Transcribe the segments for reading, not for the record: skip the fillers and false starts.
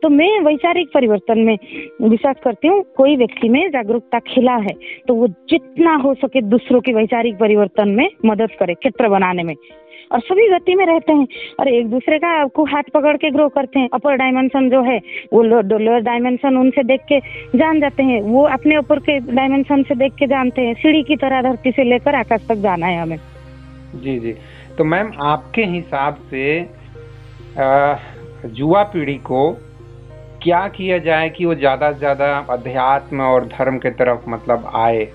तो मैं वैचारिक परिवर्तन में विश्वास करती हूँ। कोई व्यक्ति में जागरूकता खिला है तो वो जितना हो सके दूसरों के वैचारिक परिवर्तन में मदद करे, क्षेत्र बनाने में। और सभी गति में रहते हैं और एक दूसरे का आपको हाथ पकड़ के ग्रो करते हैं। अपर डायमेंशन जो है वो लोअर डायमेंशन उनसे देख के जान जाते हैं, वो अपने ऊपर के डायमेंशन से देख के जानते हैं। सीढ़ी की तरह धरती से लेकर आकाश तक जाना है हमें। जी जी। तो मैम आपके हिसाब से युवा पीढ़ी को क्या किया जाए कि वो ज़्यादा से ज़्यादा अध्यात्म और धर्म के तरफ मतलब आए,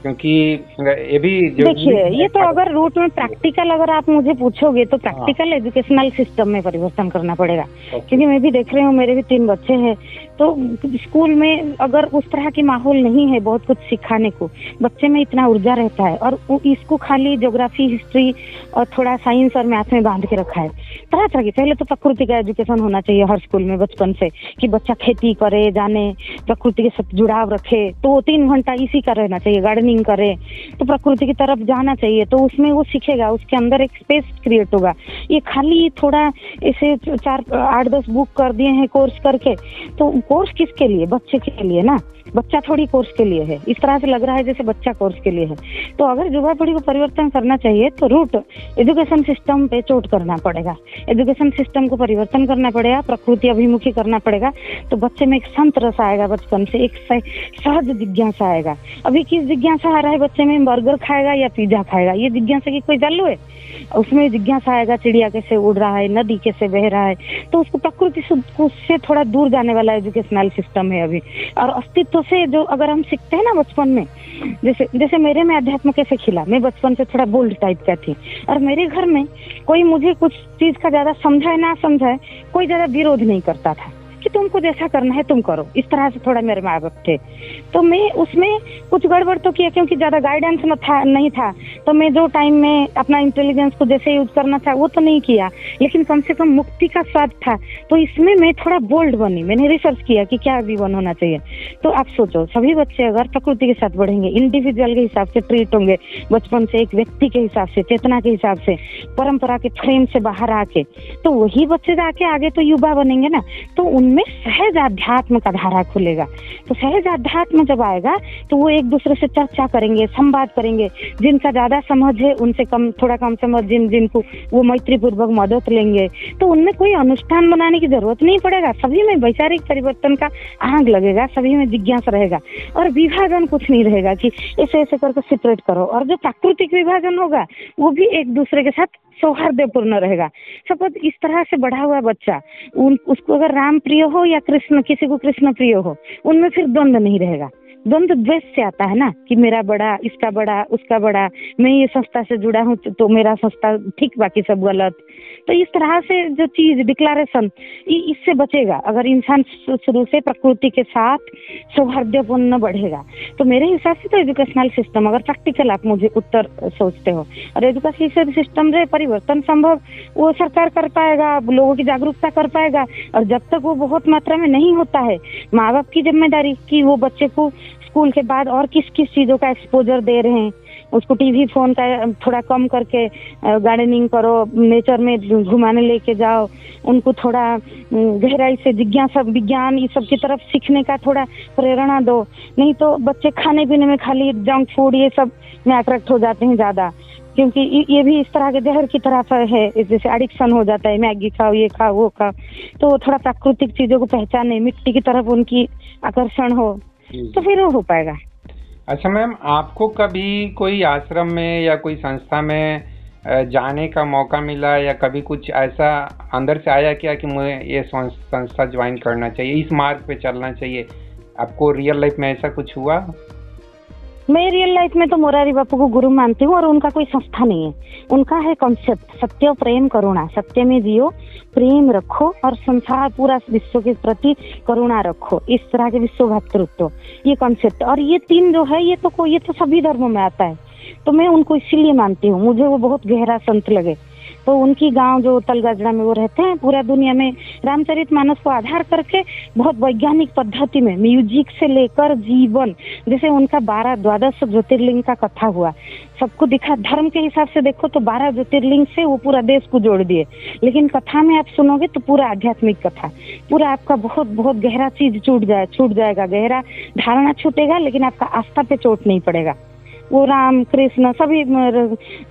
क्योंकि ये भी देखिए ये तो अगर रूट में प्रैक्टिकल अगर आप मुझे पूछोगे तो प्रैक्टिकल एजुकेशनल सिस्टम में परिवर्तन करना पड़ेगा। क्योंकि मैं भी देख रही हूँ, मेरे भी 3 बच्चे हैं, तो स्कूल में अगर उस तरह की माहौल नहीं है बहुत कुछ सिखाने को, बच्चे में इतना ऊर्जा रहता है और इसको खाली ज्योग्राफी, हिस्ट्री और थोड़ा साइंस और मैथ में बांध के रखा है। तरह तरह की, पहले तो प्रकृति का एजुकेशन होना चाहिए हर स्कूल में बचपन से, कि बच्चा खेती करे, जाने, प्रकृति के साथ जुड़ाव रखे। तो 3 घंटा इसी का रहना चाहिए, गार्डनिंग करे, तो प्रकृति की तरफ जाना चाहिए, तो उसमें वो सीखेगा, उसके अंदर एक स्पेस क्रिएट होगा। ये खाली थोड़ा ऐसे 4-8-10 बुक कर दिए हैं कोर्स करके, तो कोर्स किसके लिए? बच्चे के लिए ना, बच्चा थोड़ी कोर्स के लिए है। इस तरह से लग रहा है जैसे बच्चा कोर्स के लिए है। तो अगर युवा पीढ़ी को परिवर्तन करना चाहिए तो रूट एजुकेशन सिस्टम पे चोट करना पड़ेगा, एजुकेशन सिस्टम को परिवर्तन करना पड़ेगा, प्रकृति अभिमुखी करना पड़ेगा। तो बच्चे में एक संत रस आएगा, बचपन से एक सहज जिज्ञासा आएगा। अभी किस जिज्ञासा आ रहा है बच्चे में? बर्गर खाएगा या पिज्जा खाएगा, ये जिज्ञासा की कोई चालू है? उसमें जिज्ञासा आएगा चिड़िया कैसे उड़ रहा है, नदी कैसे बह रहा है। तो उसको प्रकृति से थोड़ा दूर जाने वाला एजुकेशनल सिस्टम है अभी। और अस्तित्व से जो अगर हम सीखते हैं ना बचपन में, जैसे मेरे में अध्यात्म कैसे खिला, मैं बचपन से थोड़ा बोल्ड टाइप का थी और मेरे घर में कोई मुझे कुछ चीज का ज्यादा समझाए ना समझाए, कोई ज्यादा विरोध नहीं करता था कि तुमको जैसा करना है तुम करो। इस तरह से थोड़ा मेरे माँ बाप थे। तो मैं उसमें कुछ गड़बड़ तो किया क्योंकि ज्यादा गाइडेंस नहीं था। तो मैं जो टाइम में अपना इंटेलिजेंस को जैसे यूज करना था वो तो नहीं किया, लेकिन कम से कम मुक्ति का स्वाद था। तो इसमें मैं थोड़ा बोल्ड बनी, मैंने रिसर्च किया कि क्या जीवन होना चाहिए। तो आप सोचो, सभी बच्चे अगर प्रकृति के साथ बढ़ेंगे, इंडिविजुअल के हिसाब से ट्रीट होंगे, बचपन से एक व्यक्ति के हिसाब से, चेतना के हिसाब से, परंपरा के फ्रेम से बाहर आके, तो वही बच्चे जाके आगे तो युवा बनेंगे ना। तो उनमें सहज आध्यात्म का धारा खुलेगा। तो सहज आध्यात्म जब आएगा तो वो एक दूसरे से चर्चा करेंगे, संवाद करेंगे। जिनका ज्यादा समझ है उनसे थोड़ा कम समझ, जिनको वो मैत्री पूर्वक मदद लेंगे। तो उनमें कोई अनुष्ठान बनाने की जरूरत नहीं पड़ेगा। सभी में वैचारिक परिवर्तन का आग लगेगा, सभी में जिज्ञासा रहेगा और विभाजन कुछ नहीं रहेगा कि ऐसे ऐसे करके सेपरेट करो। और जो प्राकृतिक विभाजन होगा वो भी एक दूसरे के साथ सौहार्दपूर्ण रहेगा। सपोज इस तरह से बढ़ा हुआ बच्चा, उसको अगर राम प्रिय हो या कृष्ण, किसी को कृष्ण प्रिय हो, उनमें फिर द्वंद्व नहीं रहेगा। द्वंद्व द्वेष से आता है ना कि मेरा बड़ा, इसका बड़ा, उसका बड़ा, मैं ये संस्था से जुड़ा हूँ तो मेरा संस्था ठीक, बाकी सब गलत। तो इस तरह से जो चीज डिक्लेरेशन, इससे बचेगा अगर इंसान शुरू से प्रकृति के साथ सौहार्दपूर्ण बढ़ेगा। तो मेरे हिसाब से तो एजुकेशनल सिस्टम, अगर प्रैक्टिकल आप मुझे उत्तर सोचते हो, और एजुकेशन सिस्टम से परिवर्तन संभव वो सरकार कर पाएगा, लोगों की जागरूकता कर पाएगा। और जब तक वो बहुत मात्रा में नहीं होता है, माँ बाप की जिम्मेदारी कि वो बच्चे को स्कूल के बाद और किस किस चीजों का एक्सपोजर दे रहे हैं। उसको टीवी फोन का थोड़ा कम करके गार्डनिंग करो, नेचर में घुमाने लेके जाओ, उनको थोड़ा गहराई से जिज्ञासा, विज्ञान ये सब की तरफ सीखने का थोड़ा प्रेरणा दो। नहीं तो बच्चे खाने पीने में खाली जंक फूड ये सब में अट्रैक्ट हो जाते हैं ज्यादा, क्योंकि ये भी इस तरह के जहर की तरफ है, जैसे एडिक्शन हो जाता है, मैगी खाओ, ये खाओ, वो खाओ। तो थोड़ा प्राकृतिक चीजों को पहचाने, मिट्टी की तरफ उनकी आकर्षण हो, तो फिर वो हो पाएगा। अच्छा मैम, आपको कभी कोई आश्रम में या कोई संस्था में जाने का मौका मिला या कभी कुछ ऐसा अंदर से आया क्या कि मुझे ये संस्था ज्वाइन करना चाहिए, इस मार्ग पे चलना चाहिए? आपको रियल लाइफ में ऐसा कुछ हुआ? मैं रियल लाइफ में तो मोरारी बापू को गुरु मानती हूँ और उनका कोई संस्था नहीं है। उनका है कॉन्सेप्ट, सत्य प्रेम करुणा, सत्य में जियो, प्रेम रखो और संसार पूरा विश्व के प्रति करुणा रखो, इस तरह के विश्व भातृत्व, ये कॉन्सेप्ट। और ये 3 जो है ये तो सभी धर्मों में आता है। तो मैं उनको इसीलिए मानती हूँ, मुझे वो बहुत गहरा संत लगे। तो उनकी गांव जो तलगाजड़ा में वो रहते हैं, पूरा दुनिया में रामचरितमानस को आधार करके बहुत वैज्ञानिक पद्धति में म्यूजिक से लेकर जीवन, जैसे उनका 12 ज्योतिर्लिंग का कथा हुआ, सबको दिखा। धर्म के हिसाब से देखो तो 12 ज्योतिर्लिंग से वो पूरा देश को जोड़ दिए, लेकिन कथा में आप सुनोगे तो पूरा आध्यात्मिक कथा, पूरा आपका बहुत बहुत गहरा चीज छूट जाएगा, गहरा धारणा छूटेगा, लेकिन आपका आस्था पे चोट नहीं पड़ेगा। वो राम कृष्ण सभी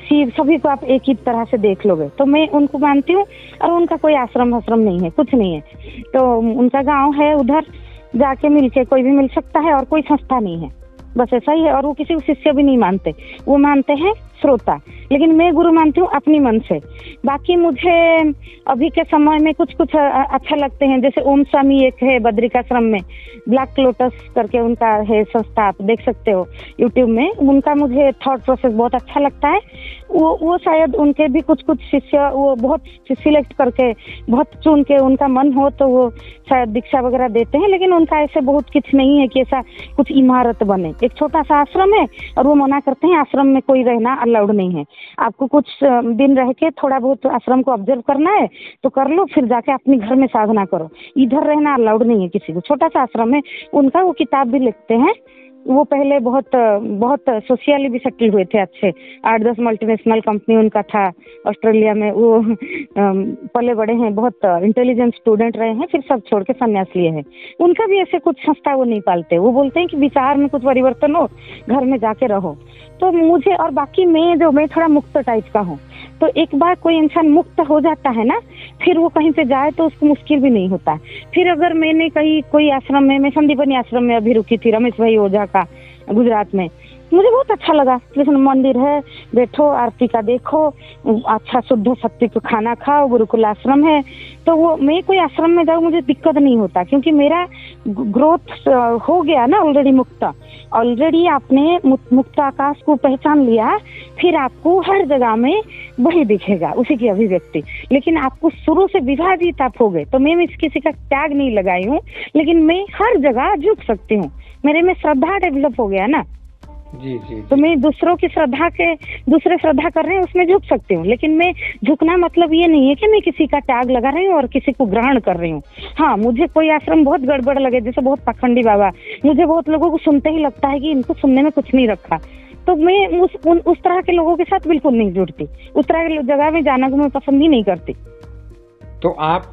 शिव सभी को आप एक ही तरह से देख लोगे। तो मैं उनको मानती हूँ, और उनका कोई आश्रम नहीं है, कुछ नहीं है। तो उनका गांव है, उधर जाके मिलके कोई भी मिल सकता है, और कोई संस्था नहीं है, बस ऐसा ही है। और वो किसी को शिष्य भी नहीं मानते, वो मानते हैं श्रोता, लेकिन मैं गुरु मानती हूँ अपनी मन से। बाकी मुझे अभी के समय में कुछ कुछ अच्छा लगते हैं, जैसे ओम स्वामी एक है बद्रिकाश्रम में, ब्लैक लोटस करके उनका है संस्था, आप देख सकते हो यूट्यूब में। उनका मुझे थॉट प्रोसेस बहुत अच्छा लगता है। वो शायद उनके भी कुछ कुछ शिष्य वो बहुत सिलेक्ट करके, बहुत चुन के, उनका मन हो तो वो शायद दीक्षा वगैरह देते हैं, लेकिन उनका ऐसे बहुत कुछ नहीं है कि ऐसा कुछ इमारत बने। एक छोटा सा आश्रम है, और वो मना करते हैं आश्रम में कोई रहना अलाउड नहीं है। आपको कुछ दिन रह के थोड़ा बहुत आश्रम को ऑब्जर्व करना है तो कर लो, फिर जाके अपने घर में साधना करो, इधर रहना अलाउड नहीं है किसी को। छोटा सा आश्रम है उनका। वो किताब भी लिखते हैं। वो पहले बहुत बहुत सोशली भी सेटल हुए थे, अच्छे 8-10 मल्टीनेशनल कंपनी उनका था ऑस्ट्रेलिया में। वो पले बड़े हैं, बहुत इंटेलिजेंट स्टूडेंट रहे हैं, फिर सब छोड़ के संन्यास लिए हैं। उनका भी ऐसे कुछ संस्था वो नहीं पालते। वो बोलते हैं कि विचार में कुछ परिवर्तन हो, घर में जाके रहो। तो मुझे, और बाकी मैं थोड़ा मुक्त टाइप का हूँ, तो एक बार कोई इंसान मुक्त हो जाता है ना, फिर वो कहीं पे जाए तो उसको मुश्किल भी नहीं होता। फिर अगर मैंने कहीं कोई आश्रम में, मैं संदीपनी आश्रम में अभी रुकी थी, रमेश भाई ओझा का, गुजरात में, मुझे बहुत अच्छा लगा। कृष्ण मंदिर है, बैठो आरती का देखो, अच्छा शुद्ध सात्विक खाना खाओ, गुरुकुल आश्रम है। तो वो मैं कोई आश्रम में जाऊँ मुझे दिक्कत नहीं होता, क्योंकि मेरा ग्रोथ हो गया ना ऑलरेडी। मुक्त ऑलरेडी आपने मुक्त आकाश को पहचान लिया, फिर आपको हर जगह में वही दिखेगा, उसी की अभिव्यक्ति। लेकिन आपको शुरू से विभाजित आप हो गए। तो मैं किसी का त्याग नहीं लगाई हूँ, लेकिन मैं हर जगह झुक सकती हूँ। मेरे में श्रद्धा डेवलप हो गया ना। जी। तो मैं दूसरों की श्रद्धा के, दूसरे श्रद्धा कर रहे हैं उसमें झुक सकती हूँ, लेकिन मैं झुकना मतलब ये नहीं है कि मैं किसी का त्याग लगा रही हूँ और किसी को ग्रहण कर रही हूँ। हाँ, मुझे कोई आश्रम बहुत गड़बड़ लगे, जैसे बहुत पाखंडी बाबा, मुझे बहुत लोगों को सुनते ही लगता है कि इनको सुनने में कुछ नहीं रखा, तो मैं उस तरह के लोगों के साथ बिल्कुल नहीं जुड़ती। उस तरह की जगह में जाना को मैं पसंद ही नहीं करती। तो आप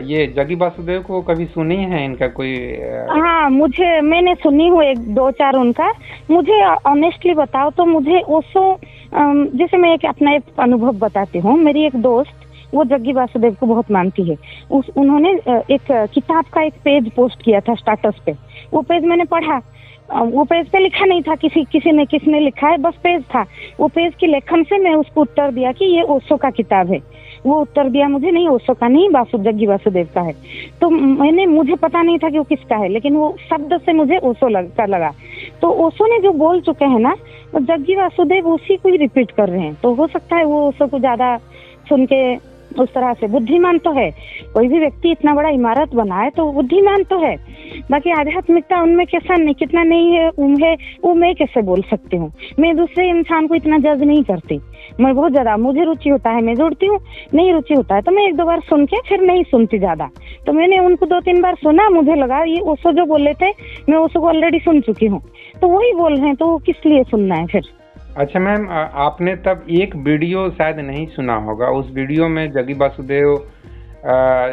ये जग्गी वासुदेव को कभी सुनी है? इनका कोई हाँ, मैंने सुनी हूँ 1-2-4 उनका। मुझे ऑनेस्टली बताओ तो मुझे ओशो, जैसे मैं अपना एक अनुभव बताती हूँ। मेरी एक दोस्त, वो जग्गी वासुदेव को बहुत मानती है। उन्होंने एक किताब का एक पेज पोस्ट किया था स्टेटस पे। वो पेज मैंने पढ़ा। वो पेज पे लिखा नहीं था किसने लिखा है, बस पेज था। वो पेज की लेखन से मैं उसको उत्तर दिया कि ये ओशो का किताब है। वो उत्तर दिया मुझे, नहीं ओशो का नहीं, जग्गी वासुदेव का है। तो मुझे पता नहीं था कि वो किसका है, लेकिन वो शब्द से मुझे ओशो का लगा। तो ओशो ने जो बोल चुके हैं ना, तो जग्गी वासुदेव उसी को ही रिपीट कर रहे हैं। तो हो सकता है वो ओशो को ज्यादा सुन के उस तरह से। बुद्धिमान तो है, कोई भी व्यक्ति इतना बड़ा इमारत बनाए तो बुद्धिमान तो है। बाकी आध्यात्मिकता उनमें कैसा नहीं, कितना नहीं है वो मैं कैसे बोल सकती हूँ। मैं दूसरे इंसान को इतना जज नहीं करती। मैं बहुत ज्यादा, मुझे रुचि होता है मैं जोड़ती हूँ, नहीं रुचि होता है तो मैं 1-2 बार सुन के फिर नहीं सुनती ज्यादा। तो मैंने उनको 2-3 बार सुना, मुझे लगा ये ओशो जो बोले थे मैं ओशो को ऑलरेडी सुन चुकी हूँ, तो वही बोल रहे हैं, तो किस लिए सुनना है फिर। अच्छा मैम, आपने तब एक वीडियो शायद नहीं सुना होगा। उस वीडियो में जग्गी वासुदेव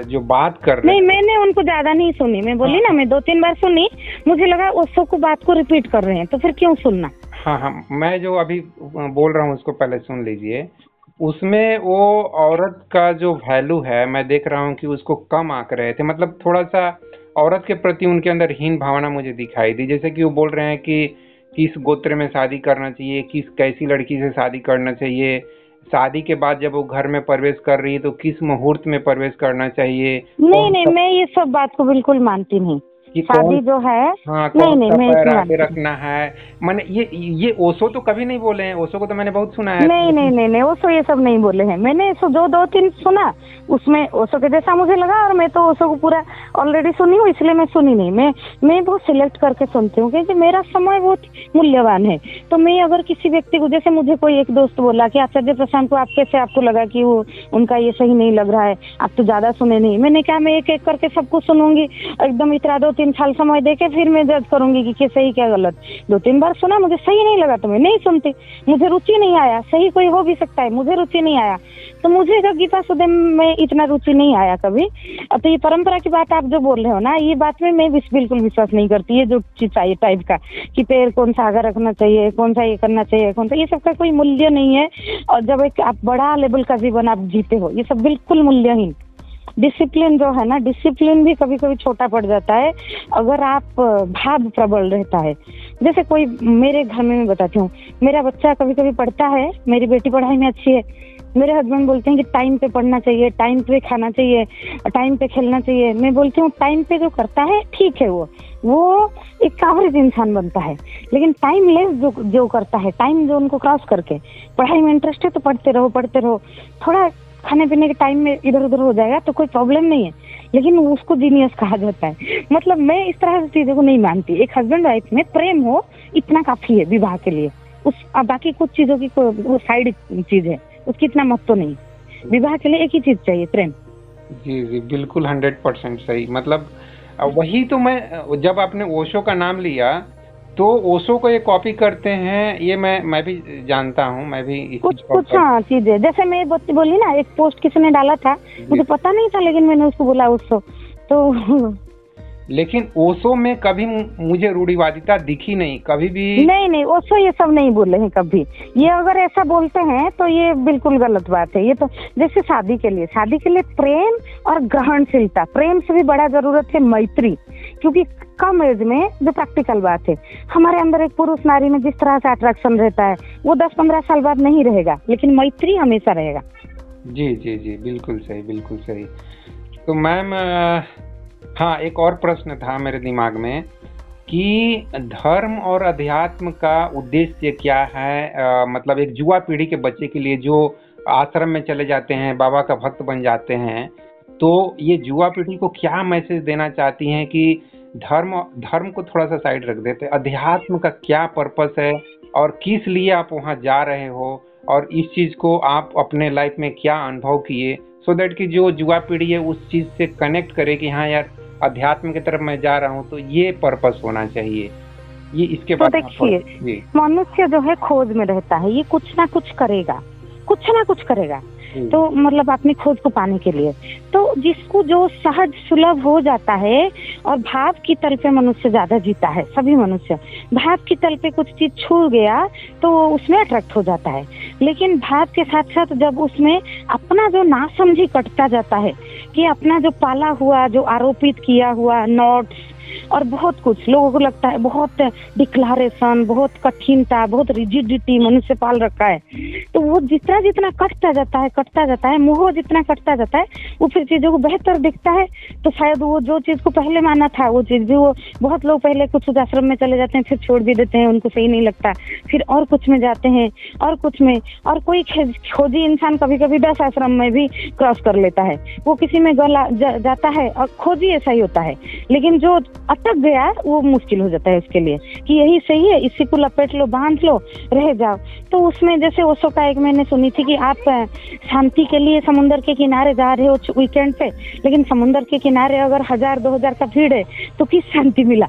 जो बात कर रहे नहीं, मैंने उनको ज्यादा नहीं सुनी। मैं बोली ना, मैं 2-3 बार सुनी, मुझे लगा ओशो को बात को रिपीट कर रहे हैं, तो फिर क्यों सुनना। हाँ, मैं जो अभी बोल रहा हूँ उसको पहले सुन लीजिए। उसमें वो औरत का जो वैल्यू है, मैं देख रहा हूँ कि उसको कम आंक रहे थे। मतलब थोड़ा सा औरत के प्रति उनके अंदर हीन भावना मुझे दिखाई दी। जैसे कि वो बोल रहे हैं कि किस गोत्र में शादी करना चाहिए, कैसी लड़की से शादी करना चाहिए, शादी के बाद जब वो घर में प्रवेश कर रही है तो किस मुहूर्त में प्रवेश करना चाहिए। नहीं, मैं ये सब बात को बिल्कुल मानती नहीं। कि शादी जो है, हाँ, नहीं कौन नहीं सा मैं पैर इसमें आगे मानती रखना है। मैंने ये ओशो तो कभी नहीं बोले हैं, ओशो को तो मैंने बहुत सुना है नहीं नहीं नहीं नहीं, ओशो ये सब नहीं बोले हैं मैंने। जो दो तीन सुना उसमें ओशो के जैसा मुझे लगा, और मैं तो ओशो को पूरा ऑलरेडी सुनी हूँ, इसलिए मैं सुनी नहीं। मैं बहुत सिलेक्ट करके सुनती हूँ, क्योंकि मेरा समय बहुत मूल्यवान है। तो मैं अगर किसी व्यक्ति को, जैसे मुझे कोई एक दोस्त बोला कि आचार्य प्रशांत को आप कैसे, आपको लगा कि वो उनका ये सही नहीं लग रहा है, आप तो ज्यादा सुने नहीं। मैंने कहा मैं एक एक करके सबको सुनूंगी, एकदम इतना 2-3 साल समय देके फिर मैं जज करूंगी कि क्या सही क्या गलत। 2-3 बार सुना, मुझे सही नहीं लगा तो मैं नहीं सुनती, मुझे रुचि नहीं आया। सही कोई हो भी सकता है, मुझे रुचि नहीं आया। तो मुझे जब गीता सुदम में इतना रुचि नहीं आया कभी। तो ये परंपरा की बात आप जो बोल रहे हो ना, ये बात में मैं बिल्कुल विश्वास नहीं करती। ये जो चीज चाहिए टाइप का कि पैर कौन सा आगे रखना चाहिए, कौन सा ये करना चाहिए, कौन सा, ये सब का कोई मूल्य नहीं है। और जब एक आप बड़ा लेवल का जीवन आप जीते हो, ये सब बिल्कुल मूल्यहीन। डिसिप्लिन जो है ना, डिसिप्लिन भी कभी कभी छोटा पड़ जाता है अगर आप भाव प्रबल रहता है। जैसे कोई मेरे घर में, मैं बताती हूँ, मेरा बच्चा कभी कभी पढ़ता है, मेरी बेटी पढ़ाई में अच्छी है, मेरे हस्बैंड बोलते हैं कि टाइम पे पढ़ना चाहिए, टाइम पे खाना चाहिए, टाइम पे खेलना चाहिए। मैं बोलती हूँ टाइम पे जो करता है ठीक है, वो एक एवरेज इंसान बनता है। लेकिन टाइम लेस जो करता है, टाइम जो उनको क्रॉस करके, पढ़ाई में इंटरेस्ट है तो पढ़ते रहो, थोड़ा खाने पीने के टाइम में इधर उधर हो जाएगा तो कोई प्रॉब्लम नहीं है, लेकिन उसको जीनियस कहा जाता है। मतलब मैं इस तरह की चीजों को नहीं मानती। एक हस्बैंड वाइफ में प्रेम हो इतना काफी है विवाह के लिए। बाकी कुछ चीजों की वो साइड चीज है, उसकी इतना महत्व नहीं। विवाह के लिए एक ही चीज चाहिए, प्रेम। जी जी, बिल्कुल 100% सही। मतलब वही तो मैं, जब आपने ओशो का नाम लिया तो ओशो को ये कॉपी करते हैं, ये मैं भी जानता हूँ, मैं भी कुछ हाँ चीजें, जैसे मैं बोली ना, एक पोस्ट किसी ने डाला था, मुझे पता नहीं था, लेकिन मैंने उसको बोला ओशो तो लेकिन ओशो में कभी मुझे रूढ़िवादिता दिखी नहीं, कभी भी नहीं ओशो ये सब नहीं बोले हैं कभी। ये अगर ऐसा बोलते हैं तो ये बिल्कुल गलत बात है। ये तो जैसे शादी के लिए प्रेम और ग्रहणशीलता, प्रेम से भी बड़ा जरूरत है मैत्री। क्योंकि कम एज में, जो प्रैक्टिकल बात है, हमारे अंदर एक पुरुष नारी में जिस तरह से अट्रैक्शन रहता है वो 10-15 साल बाद नहीं रहेगा, लेकिन मैत्री हमेशा रहेगा। जी जी जी, बिल्कुल सही, बिल्कुल सही। तो मैम, हाँ, एक और प्रश्न था मेरे दिमाग में कि धर्म और अध्यात्म का उद्देश्य क्या है। मतलब एक युवा पीढ़ी के बच्चे के लिए जो आश्रम में चले जाते हैं, बाबा का भक्त बन जाते हैं, तो ये युवा पीढ़ी को क्या मैसेज देना चाहती हैं कि धर्म को थोड़ा सा साइड रख देते, अध्यात्म का क्या पर्पस है और किस लिए आप वहाँ जा रहे हो, और इस चीज को आप अपने लाइफ में क्या अनुभव किए, सो दैट कि जो युवा पीढ़ी है उस चीज से कनेक्ट करे कि हाँ यार, अध्यात्म की तरफ मैं जा रहा हूँ तो ये पर्पस होना चाहिए। ये इसके बाद तो देखिए, मनुष्य जो है खोज में रहता है, ये कुछ ना कुछ करेगा तो मतलब अपनी खोज को पाने के लिए। तो जिसको जो सहज सुलभ हो जाता है, और भाव की तल पे मनुष्य ज्यादा जीता है। सभी मनुष्य भाव की तल पे कुछ चीज छू गया तो उसमें अट्रैक्ट हो जाता है। लेकिन भाव के साथ साथ जब उसमें अपना जो नासमझी कटता जाता है, कि अपना जो पाला हुआ, जो आरोपित किया हुआ नोट्स और बहुत कुछ, लोगों को लगता है बहुत डिक्लारेशन, बहुत कठिनता, बहुत रिजिडिटी मनुष्य पाल रखा है, तो वो जितना कटता जाता है, मोह जितना कटता जाता है, वो फिर चीजों को बेहतर दिखता है। तो शायद वो जो चीज को पहले माना था वो चीज भी, वो बहुत लोग पहले कुछ आश्रम में चले जाते हैं, फिर छोड़ भी देते हैं, उनको सही नहीं लगता, फिर और कुछ में जाते हैं, और कुछ में, और कोई खोजी इंसान कभी कभी 10 आश्रम में भी क्रॉस कर लेता है। वो किसी में जाता है, और खोजी ऐसा ही होता है। लेकिन जो अटक गया वो मुश्किल हो जाता है उसके लिए कि यही सही है, इसी को लपेट लो, बांध लो, रह जाओ। तो उसमें जैसे ओशो का एक मैंने सुनी थी कि आप शांति के लिए समुद्र के किनारे जा रहे हो वीकेंड पे, लेकिन समुद्र के किनारे अगर 1000-2000 का भीड़ है तो किस शांति मिला।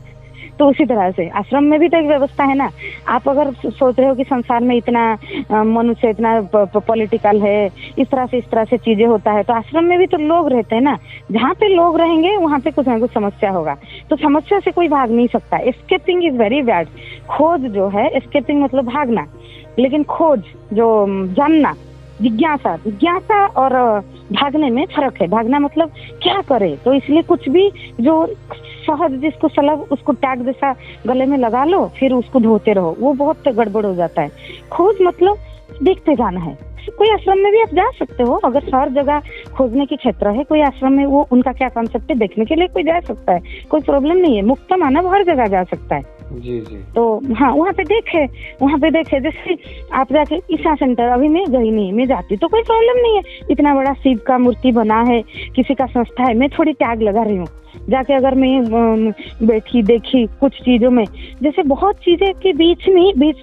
तो उसी तरह से आश्रम में भी तो एक व्यवस्था है ना। आप अगर सोच रहे हो कि संसार में इतना मनुष्य इतना पॉलिटिकल है, इस तरह से चीजें होता है, तो आश्रम में भी तो लोग रहते हैं ना। जहाँ पे लोग रहेंगे वहाँ पे कुछ ना कुछ समस्या होगा, तो समस्या से कोई भाग नहीं सकता। Escaping is very bad. खोज जो है, एस्केपिंग मतलब भागना, लेकिन खोज जो जानना, जिज्ञासा और भागने में फर्क है। भागना मतलब क्या करे, तो इसलिए कुछ भी जो सहज जिसको सलब उसको टैग जैसा गले में लगा लो, फिर उसको धोते रहो, वो बहुत गड़बड़ हो जाता है। खोज मतलब देखते जाना है, कोई आश्रम में भी आप जा सकते हो, अगर हर जगह खोजने की क्षेत्र है, कोई आश्रम में वो उनका क्या कॉन्सेप्ट है देखने के लिए कोई जा सकता है, कोई प्रॉब्लम नहीं है। मुक्त मानव हर जगह जा सकता है। जी जी। तो हाँ, वहाँ पे देखे जैसे आप जाके ईसा सेंटर, अभी मैं गई नहीं, मैं जाती तो कोई प्रॉब्लम नहीं है, इतना बड़ा शिव का मूर्ति बना है, किसी का संस्था है, मैं थोड़ी त्याग लगा रही हूँ जाके। अगर मैं बैठी देखी कुछ चीजों में, जैसे बहुत चीजें के बीच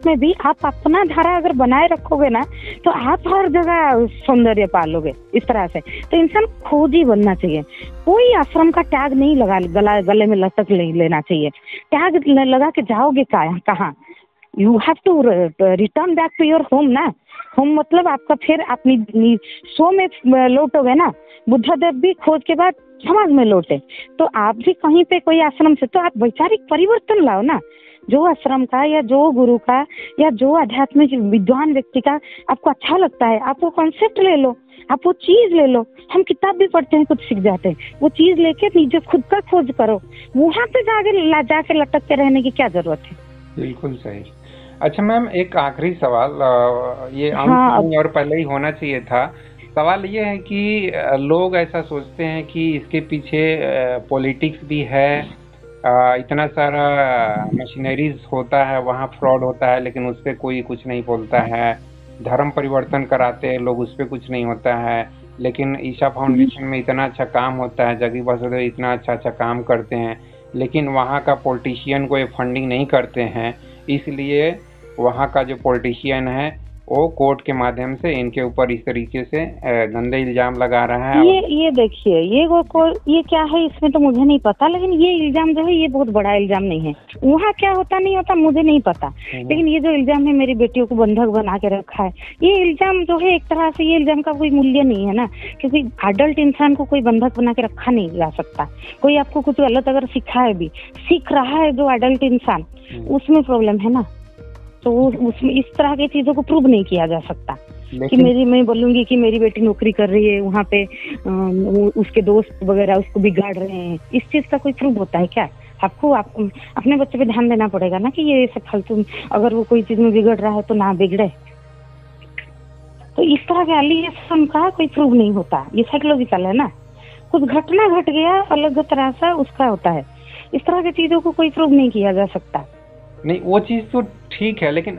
में भी आप अपना धारा अगर बनाए रखोगे ना, तो आप हर जगह सौंदर्य पालोगे इस तरह से। तो इंसान खोजी बनना चाहिए, कोई आश्रम का टैग नहीं गले में लटक लेना चाहिए। टैग लगा के जाओगे कहाँ? You have to return back to your home ना। होम मतलब आपका फिर अपनी स्व में लौटोगे ना। बुद्धदेव भी खोज के बाद समाज में लौटे, तो आप भी कहीं पे कोई आश्रम से तो आप वैचारिक परिवर्तन लाओ ना। जो आश्रम का या जो गुरु का या जो आध्यात्मिक विद्वान व्यक्ति का आपको अच्छा लगता है, आप वो कॉन्सेप्ट ले लो, आप वो चीज ले लो। हम किताब भी पढ़ते हैं, कुछ सीख जाते हैं, वो चीज लेके नीचे खुद का खोज करो। वहाँ पे जाके लटक के रहने की क्या जरूरत है? बिल्कुल सही। अच्छा मैम, एक आखिरी सवाल, ये और पहले ही होना चाहिए था। सवाल ये है कि लोग ऐसा सोचते हैं कि इसके पीछे पॉलिटिक्स भी है, इतना सारा मशीनरीज होता है, वहाँ फ्रॉड होता है, लेकिन उस पर कोई कुछ नहीं बोलता है। धर्म परिवर्तन कराते हैं लोग, उस पर कुछ नहीं होता है। लेकिन ईशा फाउंडेशन में इतना अच्छा काम होता है, जगगी वासुदेव इतना अच्छा काम करते हैं, लेकिन वहाँ का पॉलिटिशियन को ये फंडिंग नहीं करते हैं। इसलिए वहाँ का जो पॉलिटिशियन है वो कोर्ट के माध्यम से इनके ऊपर इस तरीके से गंदे इल्जाम लगा रहा है। ये देखिए, ये क्या है इसमें तो मुझे नहीं पता, लेकिन ये इल्जाम जो है ये बहुत बड़ा इल्जाम नहीं है। वहाँ क्या होता नहीं होता मुझे नहीं पता, लेकिन ये जो इल्जाम है मेरी बेटियों को बंधक बना के रखा है, ये इल्जाम जो है एक तरह से ये इल्जाम का कोई मूल्य नहीं है ना, क्योंकि अडल्ट इंसान को कोई बंधक बना के रखा नहीं जा सकता। कोई आपको कुछ गलत अगर सीख रहा है जो अडल्ट इंसान, उसमें प्रॉब्लम है ना। तो उसमें इस तरह की चीजों को प्रूव नहीं किया जा सकता कि मैं बोलूंगी कि मेरी बेटी नौकरी कर रही है, वहाँ पे उसके दोस्त वगैरह उसको बिगाड़ रहे हैं, इस चीज का कोई प्रूफ होता है क्या? आपको अपने बच्चे पे ध्यान देना पड़ेगा ना कि ये सब फालतू, अगर वो कोई चीज में बिगड़ रहा है तो ना बिगड़े। तो इस तरह के एलिगेशन का कोई प्रूफ नहीं होता, ये साइकोलॉजिकल है ना। कुछ घटना घट गया अलग तरह से उसका होता है, इस तरह की चीजों को कोई प्रूव नहीं किया जा सकता। नहीं, वो चीज तो ठीक है, लेकिन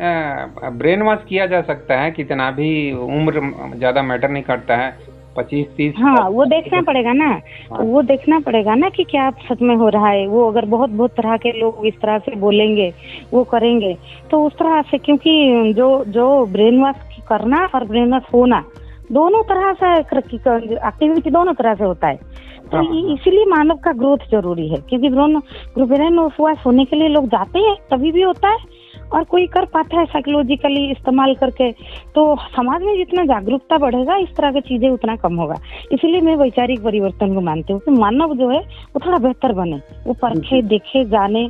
ब्रेन वॉश किया जा सकता है, कितना भी उम्र ज्यादा मैटर नहीं करता है, 25-30। हाँ, वो देखना पड़ेगा ना। हाँ। वो देखना पड़ेगा ना कि क्या सच में हो रहा है। वो अगर बहुत तरह के लोग इस तरह से बोलेंगे, वो करेंगे, तो उस तरह से, क्योंकि जो ब्रेन वॉश करना और ब्रेन वॉश होना दोनों तरह से एक्टिविटी दोनों तरह से होता है। तो इसीलिए मानव का ग्रोथ जरूरी है, क्योंकि ब्रेन वॉश होने के लिए लोग जाते हैं तभी भी होता है, और कोई कर पाता है साइकोलॉजिकली इस्तेमाल करके। तो समाज में जितना जागरूकता बढ़ेगा इस तरह की चीजें उतना कम होगा। इसीलिए मैं वैचारिक परिवर्तन को मानती हूँ कि मानव जो है वो थोड़ा बेहतर बने, वो परखे देखे जाने,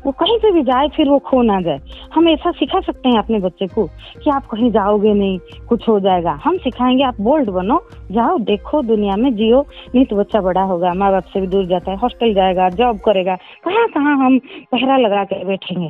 वो कहीं पे भी जाए फिर वो खो ना जाए। हम ऐसा सिखा सकते हैं अपने बच्चे को कि आप कहीं जाओगे नहीं, कुछ हो जाएगा। हम सिखाएंगे आप बोल्ड बनो, जाओ, देखो, दुनिया में जियो, नहीं तो बच्चा बड़ा होगा, माँ बाप से भी दूर जाता है, हॉस्टल जाएगा, जॉब करेगा, कहाँ हम पहरा लगा के बैठेंगे।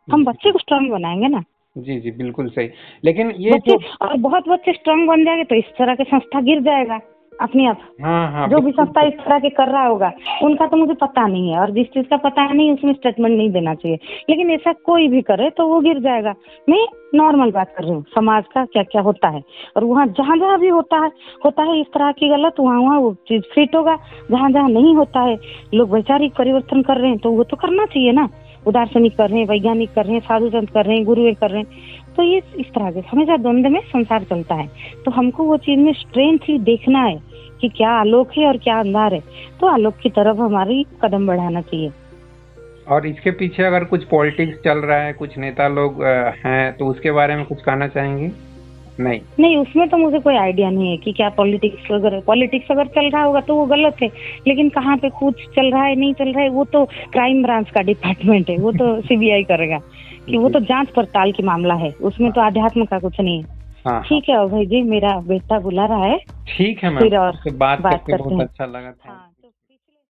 हम बच्चे को स्ट्रांग बनाएंगे ना। जी जी, बिल्कुल सही। लेकिन ये और बहुत बच्चे स्ट्रांग बन जाएंगे तो इस तरह के संस्था गिर जाएगा अपने आप। हाँ, जो भी संस्था इस तरह के कर रहा होगा उनका तो मुझे पता नहीं है, और जिस चीज का पता नहीं उसमें स्टेटमेंट नहीं देना चाहिए, लेकिन ऐसा कोई भी करे तो वो गिर जाएगा। मैं नॉर्मल बात कर रही हूँ, समाज का क्या क्या होता है, और वहाँ जहाँ भी होता है इस तरह की गलत, वहाँ वो चीज फिट होगा। जहाँ नहीं होता है, लोग वैचारिक परिवर्तन कर रहे हैं, तो वो तो करना चाहिए ना। दार्शनिक कर रहे हैं, वैज्ञानिक कर रहे हैं, साधु संत कर रहे हैं, गुरु कर रहे हैं, तो ये इस तरह के हमेशा द्वंद्व में संसार चलता है। तो हमको वो चीज में स्ट्रेंथ ही देखना है कि क्या आलोक है और क्या अंधार है, तो आलोक की तरफ हमारी कदम बढ़ाना चाहिए। और इसके पीछे अगर कुछ पॉलिटिक्स चल रहा है, कुछ नेता लोग हैं, तो उसके बारे में कुछ कहना चाहेंगे? नहीं, उसमें तो मुझे कोई आइडिया नहीं है कि क्या पॉलिटिक्स अगर चल रहा होगा तो वो गलत है, लेकिन कहाँ पे कुछ चल रहा है नहीं चल रहा है वो तो क्राइम ब्रांच का डिपार्टमेंट है, वो तो सीबीआई करेगा, कि वो तो जांच पड़ताल की मामला है, उसमें तो अध्यात्म का कुछ नहीं है। हाँ, ठीक है भाई जी, मेरा बेटा बुला रहा है। ठीक है मैम, बात करके बहुत अच्छा लगा था।